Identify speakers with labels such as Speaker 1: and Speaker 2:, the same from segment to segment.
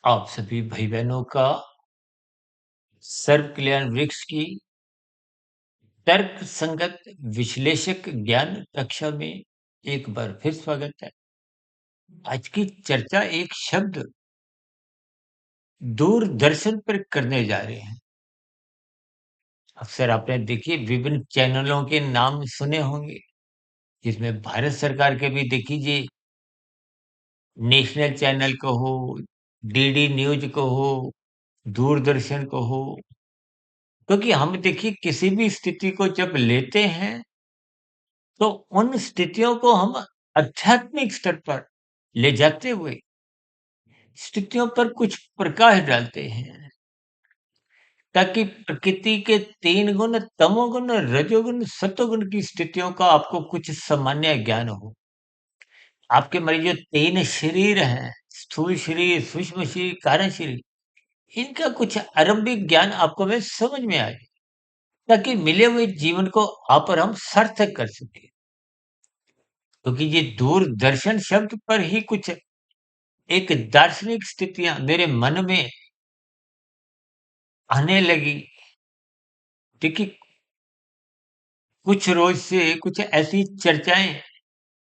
Speaker 1: आप सभी भाई बहनों का सर्व कल्याण वृक्ष की तर्क संगत विश्लेषक ज्ञान कक्षा में एक बार फिर स्वागत है। आज की चर्चा एक शब्द दूरदर्शन पर करने जा रहे हैं। अक्सर आपने देखिए विभिन्न चैनलों के नाम सुने होंगे, जिसमें भारत सरकार के भी देख लीजिए, नेशनल चैनल कहो, डीडी न्यूज कहो, दूरदर्शन कहो, क्योंकि हम देखिए किसी भी स्थिति को जब लेते हैं तो उन स्थितियों को हम आध्यात्मिक स्तर पर ले जाते हुए स्थितियों पर कुछ प्रकाश डालते हैं, ताकि प्रकृति के 3 गुण तमोगुण, रजोगुण, सतोगुण की स्थितियों का आपको कुछ सामान्य ज्ञान हो। आपके हमारे जो 3 शरीर हैं, स्थूल शरीर, सूक्ष्म शरीर, कारण शरीर, इनका कुछ आरंभिक ज्ञान आपको में समझ में आए, ताकि मिले हुए जीवन को आप और हम सार्थक कर सकें। क्योंकि ये दूरदर्शन शब्द पर ही कुछ एक दार्शनिक स्थितियाँ मेरे मन में आने लगी। देखिए, कुछ रोज़ से कुछ ऐसी चर्चाएँ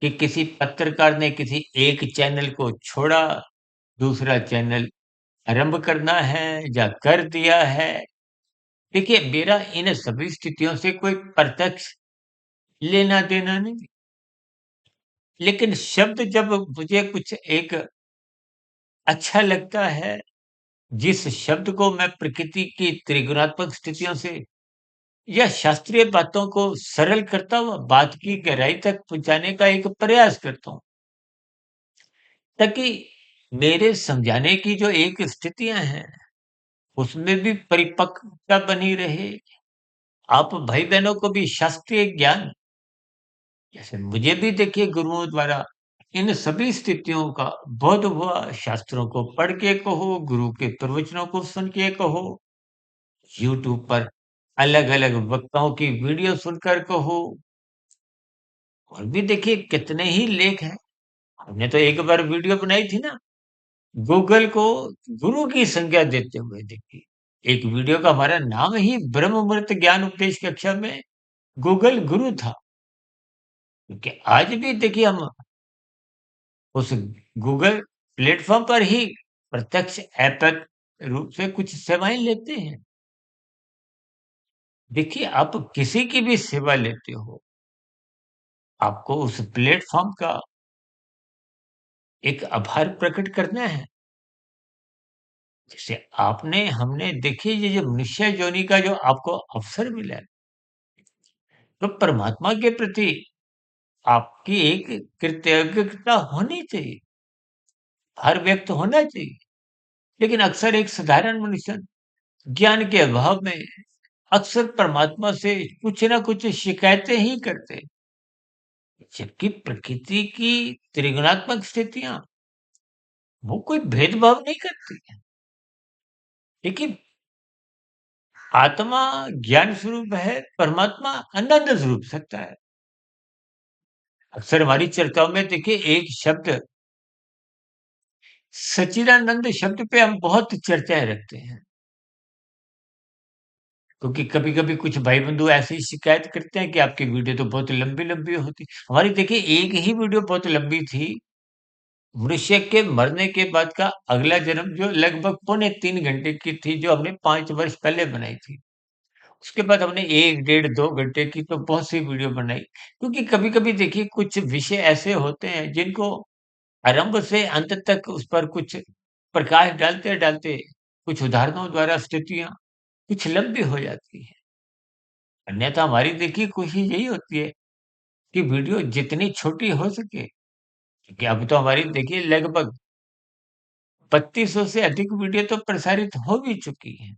Speaker 1: कि किसी पत्रकार ने किसी एक चैनल को छोड़ा, दूसरा चैनल आरंभ करना है या कर दिया है। देखिए, मेरा इन सभी स्थितियों से कोई प्रत्यक्ष लेना-देना नहीं, लेकिन शब्द जब मुझे कुछ एक अच्छा लगता है, जिस शब्द को मैं प्रकृति की त्रिगुणात्मक स्थितियों से या शास्त्रीय बातों को सरल करता हुआ बात की गहराई तक पहुँचाने का एक प्रयास करता हूँ, ताकि मेरे समझाने की जो एक स्थितियाँ हैं, उसमें भी परिपक्वता बनी रहे। आप भाई-बहनों को भी शास्त्रीय ज्ञान, जैसे मुझे भी देखिए गुरुओं द्वारा इन सभी स्थितियों का बोध हुआ, शास्त्रों को पढ़ के कहो, गुरु के प्रवचनों को सुन के कहो, यूट्यूब पर अलग-अलग वक्ताओं की वीडियो सुनकर कहो, और भी देखिए कितने ही लेख हैं। हमने तो एक बार वीडियो बनाई थी ना, गूगल को गुरु की संज्ञा देते हुए देखिए। एक वीडियो का हमारा नाम ही ब्रह्म मुहूर्त ज्ञान उपदेश कक्षा में गूगल गुरु था। क्योंकि आज भी देखिए हम उस गूगल प्लेटफ़ॉर्म पर ही प्रत्यक्ष ऐपक रूप से कुछ सेवाएँ लेते हैं। देखिए, आप किसी की भी सेवा लेते हो, आपको उस प्लेटफ़ॉर्म का एक आभार प्रकट करना है। जैसे आपने हमने देखिए ये जो मनुष्य योनि का जो आपको अवसर मिला है, तो परमात्मा के प्रति आपकी एक कृतज्ञता होनी चाहिए, हर व्यक्त होना चाहिए। लेकिन अक्सर एक साधारण मनुष्य ज्ञान के अभाव में अक्सर परमात्मा से कुछ ना कुछ शिकायतें ही करते हैं। जबकि प्रकृति की त्रिगुणात्मक स्थितियां वो कोई भेदभाव नहीं करती है। लेकिन आत्मा ज्ञान स्वरूप है, परमात्मा आनंद स्वरूप सकता है। अक्सर हमारी चर्चाओं में देखिए एक शब्द सच्चिदानंद शब्द पे हम बहुत चर्चाएँ रखते हैं। क्योंकि कभी-कभी कुछ भाई-बंधु ऐसी शिकायत करते हैं कि आपकी वीडियो तो बहुत लंबी-लंबी होती। हमारी देखिए एक ही वीडियो बहुत लंबी थी, मनुष्य के मरने के बाद का अगला जन्म, जो लगभग पौने 3 घंटे की थी, जो हमने 5 वर्ष पहले बनाई थी। उसके बाद हमने 1 डेढ़ 2 घंटे की तो बहुत सी वीडियो बनाई। क्योंकि कभी-कभी देखिए कुछ विषय ऐसे होते हैं जिनको आरंभ से अंत तक उस पर कुछ प्रकाश डालते-डालते कुछ उदाहरणों द्वारा स्थितियाँ कुछ लंबी हो जाती हैं। अन्यथा हमारी देखिए कोशिश यही होती है कि वीडियो जितनी छोटी हो सके, क्योंकि अब तो हमारी देखिए लगभग 3200 से अधिक वीडियो तो प्रसारित हो भी चुकी हैं।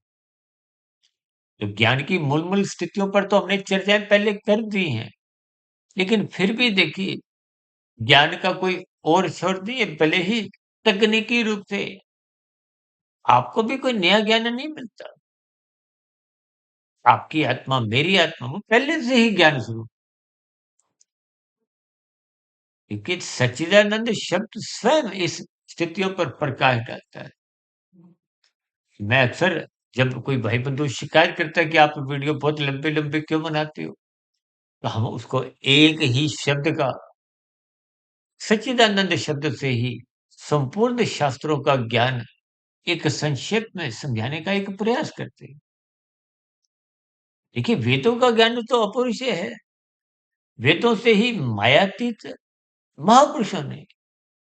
Speaker 1: तो ज्ञान की मूल-मूल स्थितियों पर तो हमने चर्चाएँ पहले कर दी हैं। लेकिन फिर भी देखिए, ज्ञान का कोई और छोर नहीं है, भले ही तकनीकी रूप से आपको भी कोई नया ज्ञान नहीं मिलता। आपकी आत्मा, मेरी आत्मा, वो पहले से ही ज्ञान स्वरूप, क्योंकि सच्चिदानंद शब्द स्वयं इस स्थितियों पर प्रकाश डालता है। मैं अक्सर जब कोई भाई बंधु शिकायत करता है कि आप वीडियो बहुत लंबे-लंबे क्यों बनाते हो? तो हम उसको एक ही शब्द का सच्चिदानंद शब्द से ही संपूर्ण शास्त्रों का ज्ञान एक संक्षेप में समझाने का एक प्रयास करते हैं। देखिए, वेदों का ज्ञान तो अपरिचय है। वेदों से ही मायातीत महापुरुषों ने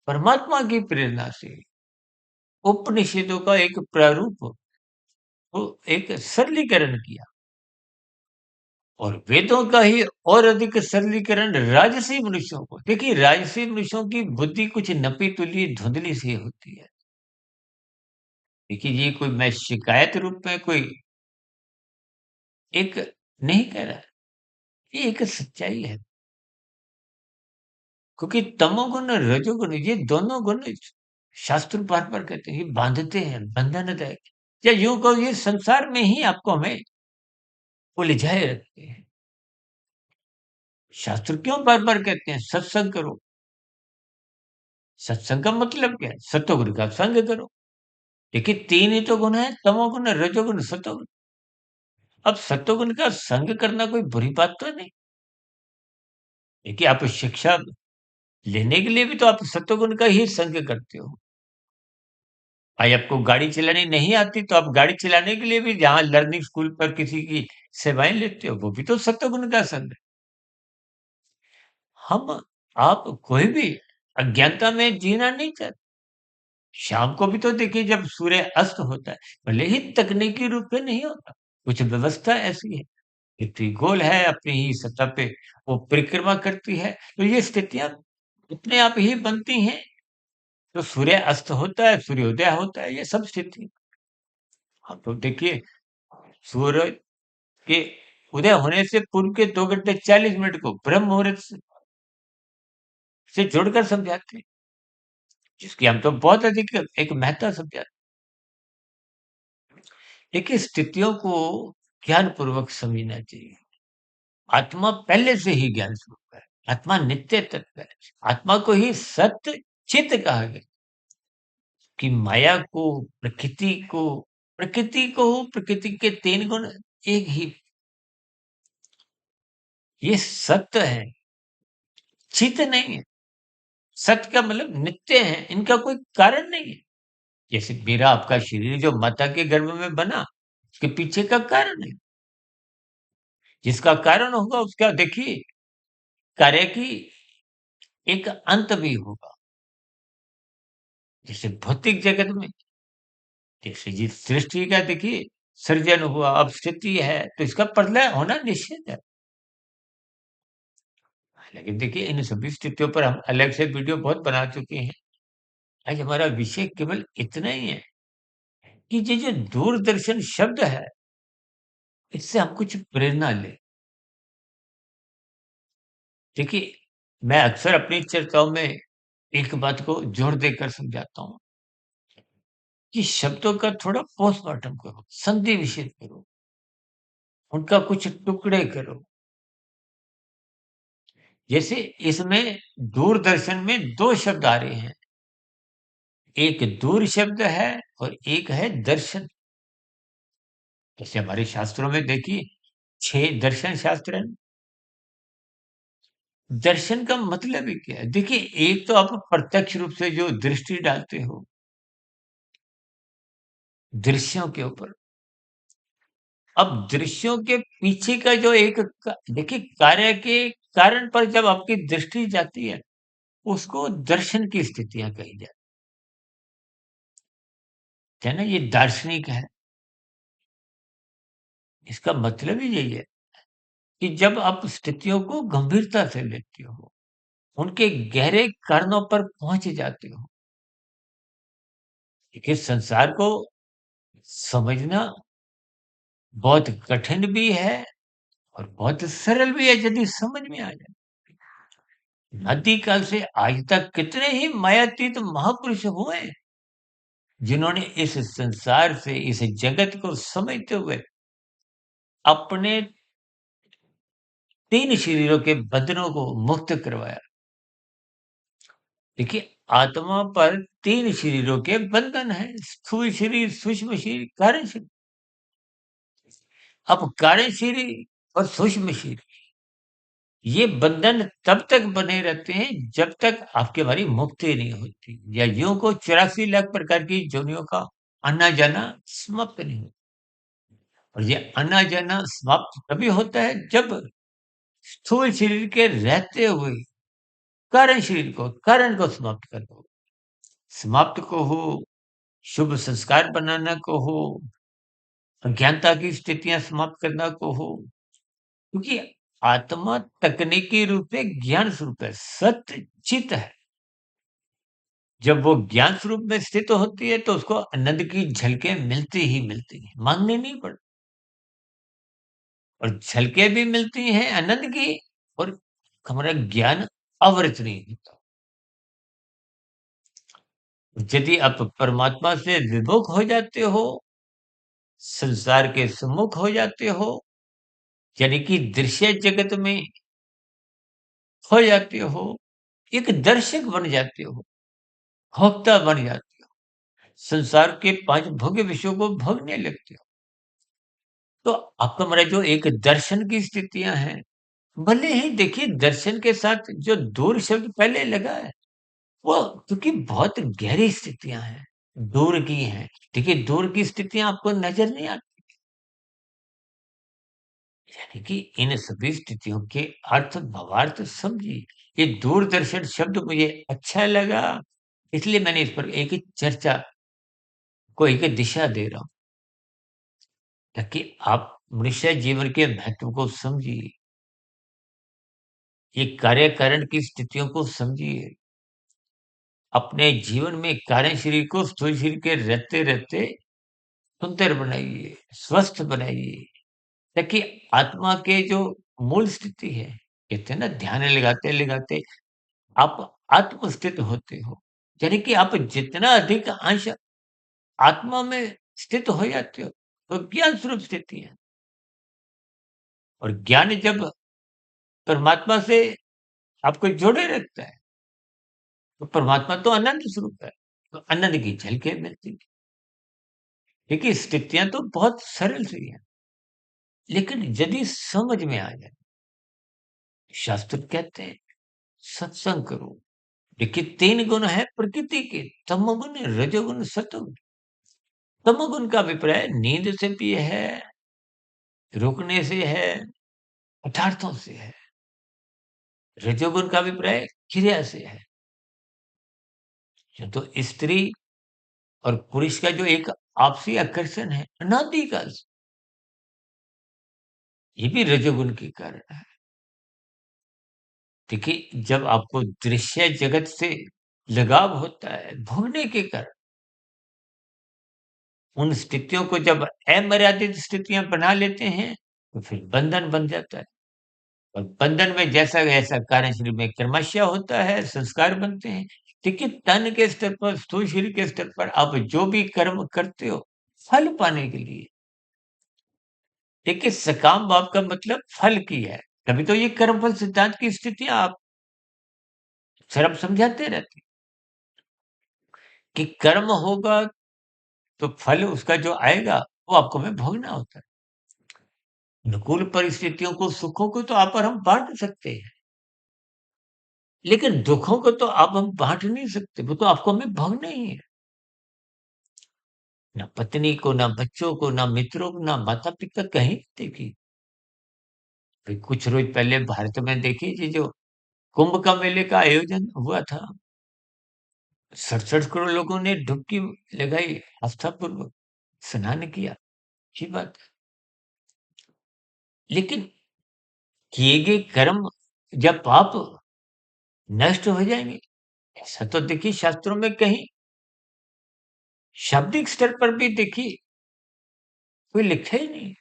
Speaker 1: परमात्मा की प्रेरणा से उपनिषदों का एक प्रारूप को एक सरलीकरण किया और वेदों का ही और अधिक सरलीकरण राजसी मनुष्यों को देखिए, राजसी मनुष्यों की बुद्धि कुछ नपी-तुली, धुंधली-सी होती है। देखिए, ये कोई मैं शिकायत रूप में कोई एक नहीं कह रहा, ये एक सच्चाई है। क्योंकि तमोगुण, रजोगुण ये दोनों गुण शास्त्र बार-बार कहते हैं, ये बांधते हैं, बंधनदायक या यूँ कहो ये संसार में ही आपको हमें उलझाए रखते हैं। शास्त्र क्यों बार-बार कहते हैं सत्संग करो? सत्संग का मतलब क्या है? सत्वगुण का संग करो। देखिए 3 ही तो गुण हैं, तमोगुण, रजोगुण, सतोगुण। अब सत्वगुण का संग करना कोई बुरी बात तो नहीं। देखिए आप शिक्षा लेने के लिए भी तो आप सत्वगुण का ही संग करते हो। भाई आपको गाड़ी चलानी नहीं आती तो आप गाड़ी चलाने के लिए भी जहाँ लर्निंग स्कूल पर किसी की सेवाएँ लेते हो, वो भी तो सत्वगुण का संग है। हम आप कोई भी अज्ञानता में जीना नहीं चाहते। शाम को भी तो देखिए जब सूर्य अस्त होता है, भले ही तकनीकी रूप से नहीं होता, कुछ व्यवस्था ऐसी है। पृथ्वी गोल है, अपनी ही सतह पे वो परिक्रमा करती है, तो ये स्थितियाँ अपने आप ही बनती हैं। तो सूर्य अस्त होता है, सूर्योदय होता है, ये सब स्थिति हाँ, तो देखिए सूरज के उदय होने से पूर्व के 2 घंटे 40 मिनट को ब्रह्म मुहूर्त से जोड़कर समझाते हैं, जिसकी हम तो बहुत अधिक एक महत्ता समझाते हैं। देखिए स्थितियों को ज्ञानपूर्वक समझना चाहिए। आत्मा पहले से ही ज्ञान स्वरूप है। आत्मा नित्य तत्व है। आत्मा को ही सत्य चित कहा गया कि माया को, प्रकृति के 3 गुण एक ही ये सत्य है, चित नहीं है। सत्य का मतलब नित्य है, इनका कोई कारण नहीं है। जैसे मेरा आपका शरीर जो माता के गर्भ में बना, उसके पीछे का कारण है। जिसका कारण होगा उसका देखिए कार्य की एक अंत भी होगा। जैसे भौतिक जगत में जैसे जिस सृष्टि का देखिए सृजन हुआ, अब स्थिति है, तो इसका प्रलय होना निश्चित है। लेकिन देखिए इन सभी स्थितियों पर हम अलग से वीडियो बहुत बना चुके हैं। आज हमारा विषय केवल इतना ही है कि ये जो दूरदर्शन शब्द है, इससे हम कुछ प्रेरणा लें। देखिए, मैं अक्सर अपनी चर्चाओं में एक बात को जोर देकर समझाता हूँ कि शब्दों का थोड़ा पोस्टमार्टम करो, संधि विच्छेद करो, उनका कुछ टुकड़े करो। जैसे इसमें दूरदर्शन में 2 शब्द आ रहे हैं, एक दूर शब्द है और एक है दर्शन। जैसे हमारे शास्त्रों में देखिए 6 दर्शन शास्त्र हैं। दर्शन का मतलब ही क्या है? देखिए एक तो आप प्रत्यक्ष रूप से जो दृष्टि डालते हो, दृश्यों के ऊपर। अब दृश्यों के पीछे का जो एक देखिए कार्य के कारण पर जब आपकी दृष्टि जाती है, उसको दर्शन की स्थितियाँ कही जाती है ना? ये दार्शनिक है। इसका मतलब ही यही है कि जब आप स्थितियों को गंभीरता से लेते हो, उनके गहरे कारणों पर पहुँच जाते हो। देखिए संसार को समझना बहुत कठिन भी है और बहुत सरल भी है यदि समझ में आ जाए। आदिकाल से आज तक कितने ही मायातीत महापुरुष हुए, जिन्होंने इस संसार से, इस जगत को समझते हुए अपने 3 शरीरों के बंधनों को मुक्त करवाया। देखिए आत्मा पर 3 शरीरों के बंधन हैं, स्थूल शरीर, सूक्ष्म शरीर, कारण शरीर। अब कारण शरीर और सूक्ष्म शरीर, ये बंधन तब तक बने रहते हैं जब तक आपकी हमारी मुक्ति नहीं होती, या यूँ को 84 लाख प्रकार की योनियों का आना-जाना समाप्त नहीं होता। और ये आना-जाना समाप्त तभी होता है जब स्थूल शरीर के रहते हुए कारण को समाप्त कर दो। समाप्त को हो, शुभ संस्कार बनाना को हो, अज्ञानता की स्थितियाँ समाप्त करना को हो, क्योंकि आत्मा तकनीकी रूप से ज्ञान स्वरूप है, सत्य चित है। जब वो ज्ञान स्वरूप में स्थित होती है तो उसको आनंद की झलकें मिलती ही मिलती हैं, माँगनी नहीं पड़ती। और झलकें भी मिलती हैं आनंद की, और हमारा ज्ञान अवरत नहीं होता। यदि आप परमात्मा से विमुख हो जाते हो, संसार के सम्मुख हो जाते हो, यानी कि दृश्य जगत में खो जाते हो, एक दर्शक बन जाते हो, भोक्ता बन जाते हो, संसार के 5 भोग्य विषयों को भोगने लगते हो। तो आपका हमारा जो एक दर्शन की स्थितियाँ हैं, भले ही देखिए दर्शन के साथ जो दूर शब्द पहले लगा है, वो क्योंकि बहुत गहरी स्थितियाँ हैं, दूर की हैं। देखिए दूर की स्थितियाँ आपको नज़र नहीं आती, यानी कि इन सभी स्थितियों के अर्थ भावार्थ समझिए। ये दूरदर्शन शब्द मुझे अच्छा लगा, इसलिए मैंने इस पर एक चर्चा को एक दिशा दे रहा हूँ, ताकि आप मनुष्य जीवन के महत्व को समझिए, ये कार्य-कारण की स्थितियों को समझिए, अपने जीवन में कार्य शरीर को स्थूल शरीर के रहते-रहते सुंदर बनाइए, स्वस्थ बनाइए, ताकि आत्मा के जो मूल स्थिति है, कहते हैं ना ध्यान लगाते-लगाते आप आत्मस्थित होते हो। यानी कि आप जितना अधिक अंश आत्मा में स्थित हो जाते हो, तो ज्ञान स्वरूप स्थिति है। और ज्ञान जब परमात्मा से आपको जोड़े रखता है, तो परमात्मा तो आनंद स्वरूप है, तो आनंद की झलकें मिलती हैं। देखिए स्थितियाँ तो बहुत सरल सी हैं, लेकिन यदि समझ में आ जाए, शास्त्र कहते हैं सत्संग करो। देखिए 3 गुण हैं प्रकृति के, तमोगुण, रजोगुण, सतोगुण। तमोगुण का अभिप्राय नींद से भी है, रुकने से है, पदार्थों से है। रजोगुण का अभिप्राय क्रिया से है। जो तो स्त्री और पुरुष का जो एक आपसी आकर्षण है, अनादिकाल से, ये भी रजोगुण के कारण है। देखिए, जब आपको दृश्य जगत से लगाव होता है, भोगने के कारण, उन स्थितियों को जब अमर्यादित स्थितियाँ बना लेते हैं, तो फिर बंधन बन जाता है। और बंधन में जैसा-जैसा कार्य शरीर में क्रमशः होता है, संस्कार बनते हैं। देखिए, तन के स्तर पर, स्थूल शरीर के स्तर पर आप जो भी कर्म करते हो, फल पाने के लिए। देखिए, सकाम भाव का मतलब फल की है। तभी तो ये कर्मफल सिद्धांत की स्थितियाँ आप अक्सर हम समझाते रहते हैं कि कर्म होगा तो फल उसका जो आएगा, वो आपको हमें भोगना होता है। अनुकूल परिस्थितियों को, सुखों को तो आप और हम बाँट सकते हैं, लेकिन दुखों को तो आप हम बाँट नहीं सकते, वो तो आपको हमें भोगना ही है। ना पत्नी को, ना बच्चों को, ना मित्रों को, ना माता-पिता, कहीं नहीं देखी। अभी कुछ रोज़ पहले भारत में देखिए ये जो कुंभ का मेले का आयोजन हुआ था, 67 करोड़ लोगों ने डुबकी लगाई आस्थापूर्वक, स्नान किया, अच्छी बात है। लेकिन किए गए कर्म या पाप नष्ट हो जाएँगे, ऐसा तो देखिए शास्त्रों में कहीं शाब्दिक स्तर पर भी देखिए कोई लिखा ही नहीं।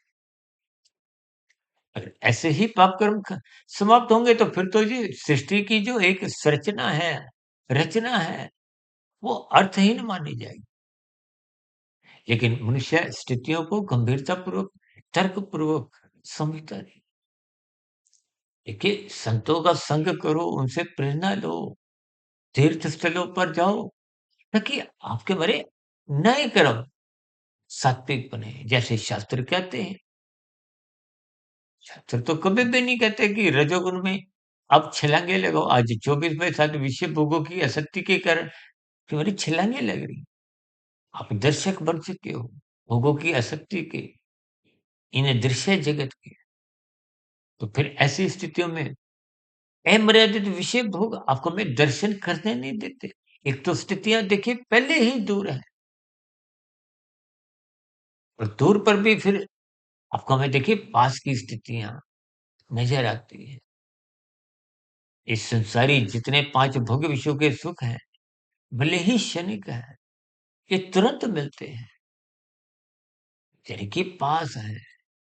Speaker 1: अगर ऐसे ही पाप कर्म समाप्त होंगे तो फिर तो ये सृष्टि की जो एक संरचना है, रचना है, वो अर्थहीन मानी जाएगी। लेकिन मनुष्य स्थितियों को गंभीरतापूर्वक, तर्कपूर्वक समझता नहीं। देखिए, संतों का संग करो, उनसे प्रेरणा लो, तीर्थ स्थलों पर जाओ ताकि आपके बारे नए कर्म सात्विक बने, जैसे शास्त्र कहते हैं। शास्त्र तो कभी भी नहीं कहते कि रजोगुण में आप छलांगे लगाओ। आज 24/7 विषय भोगों की आसक्ति के कारण तुम्हारी छलांगे लग रही। आप दर्शक बन चुके हो, भोगों की आसक्ति के, इन दृश्य जगत के। तो फिर ऐसी स्थितियों में अमर्यादित विषय भोग आपको में दर्शन करने नहीं देते। एक तो स्थितियाँ देखिए पहले ही दूर है और दूर पर भी फिर आपको हमें देखिए पास की स्थितियाँ नज़र आती हैं। इस संसारी जितने 5 भोग विषयों के सुख हैं, भले ही क्षणिक हैं, ये तुरंत मिलते हैं, यानी कि पास हैं,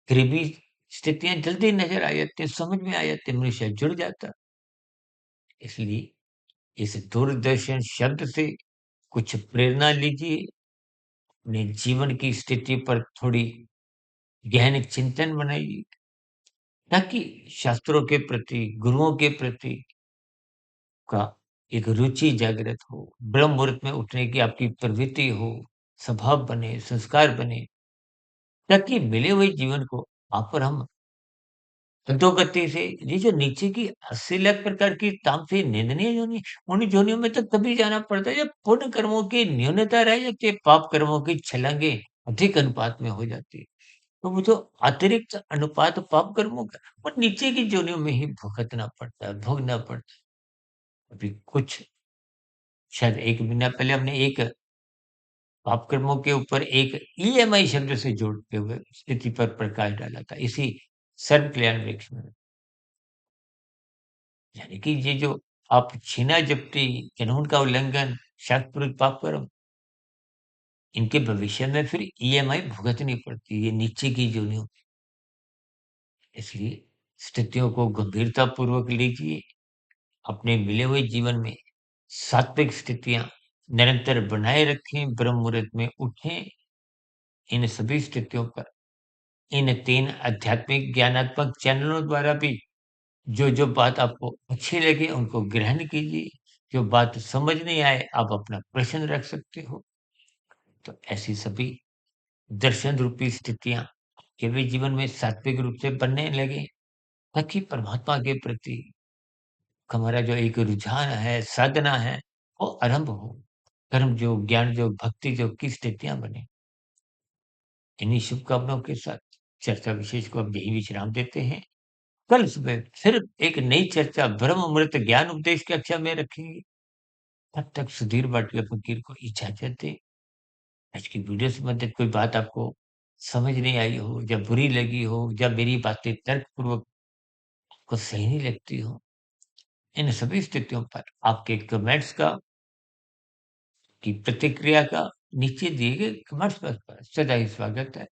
Speaker 1: फिर भी स्थितियाँ जल्दी नज़र आ जाती हैं, समझ में आ जाती हैं, मनुष्य जुड़ जाता है। इसलिए इस दूरदर्शन शब्द से कुछ प्रेरणा लीजिए, अपने जीवन की स्थिति पर थोड़ी गहन चिंतन बनाइए, ताकि शास्त्रों के प्रति, गुरुओं के प्रति का एक रुचि जागृत हो, ब्रह्म मुहूर्त में उठने की आपकी प्रवृत्ति हो, स्वभाव बने, संस्कार बने, ताकि मिले हुए जीवन को आप और हम अधोगति से ये जो नीचे की 80 लाख प्रकार की तामसी निंदनीय योनि, उन योनियों में तो तभी जाना पड़ता है जब पुण्य कर्मों की न्यूनता रह जाती है, पाप कर्मों की छलांगे अधिक अनुपात में हो जाती है। तो वो जो अतिरिक्त अनुपात पाप कर्मों का, वो नीचे की योनियों में ही भुगतना पड़ता है, भोगना पड़ता है। अभी कुछ शायद 1 महीना पहले हमने एक पाप कर्मों के ऊपर एक ईएमआई शब्द से जोड़ते हुए स्थिति पर प्रकाश डाला था, इसी सर्व कल्याण वृक्ष में। यानी कि ये जो आप छीना-झपटी, कानून का उल्लंघन, शास्त्र पाप कर्म, इनके भविष्य में फिर ईएमआई भुगतनी पड़ती है, ये नीचे की योनियों। इसलिए स्थितियों को गंभीरतापूर्वक लीजिए, अपने मिले हुए जीवन में सात्विक स्थितियाँ निरंतर बनाए रखें, ब्रह्म मुहूर्त में उठें, इन सभी स्थितियों पर इन 3 आध्यात्मिक ज्ञानात्मक चैनलों द्वारा भी जो बात आपको अच्छी लगे उनको ग्रहण कीजिए, जो बात समझ नहीं आए आप अपना प्रश्न रख सकते हो। तो ऐसी सभी दर्शन रूपी स्थितियाँ आपके भी जीवन में सात्विक रूप से बनने लगे, ताकि परमात्मा के प्रति हमारा जो एक रुझान है, साधना है, वो आरंभ हो। कर्म योग, ज्ञान योग, भक्ति योग की स्थितियाँ बने। इन्हीं शुभकामनाओं के साथ चर्चा विशेष को अब यहीं विश्राम देते हैं। कल सुबह फिर एक नई चर्चा ब्रह्म अमृत ज्ञान उपदेश की कक्षा में रखेंगे। तब तक सुधीर भाटिया फकीर को इजाज़त दें। आज की वीडियो से संबंधित कोई बात आपको समझ नहीं आई हो, या बुरी लगी हो, या मेरी बातें तर्कपूर्वक आपको सही नहीं लगती हो, इन सभी स्थितियों पर आपके कमेंट्स का की प्रतिक्रिया का नीचे दिए गए कमेंट्स बॉक्स पर सदा ही स्वागत है।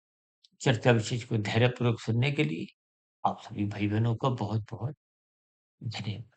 Speaker 1: चर्चा विशेष को धैर्यपूर्वक सुनने के लिए आप सभी भाई-बहनों का बहुत-बहुत धन्यवाद।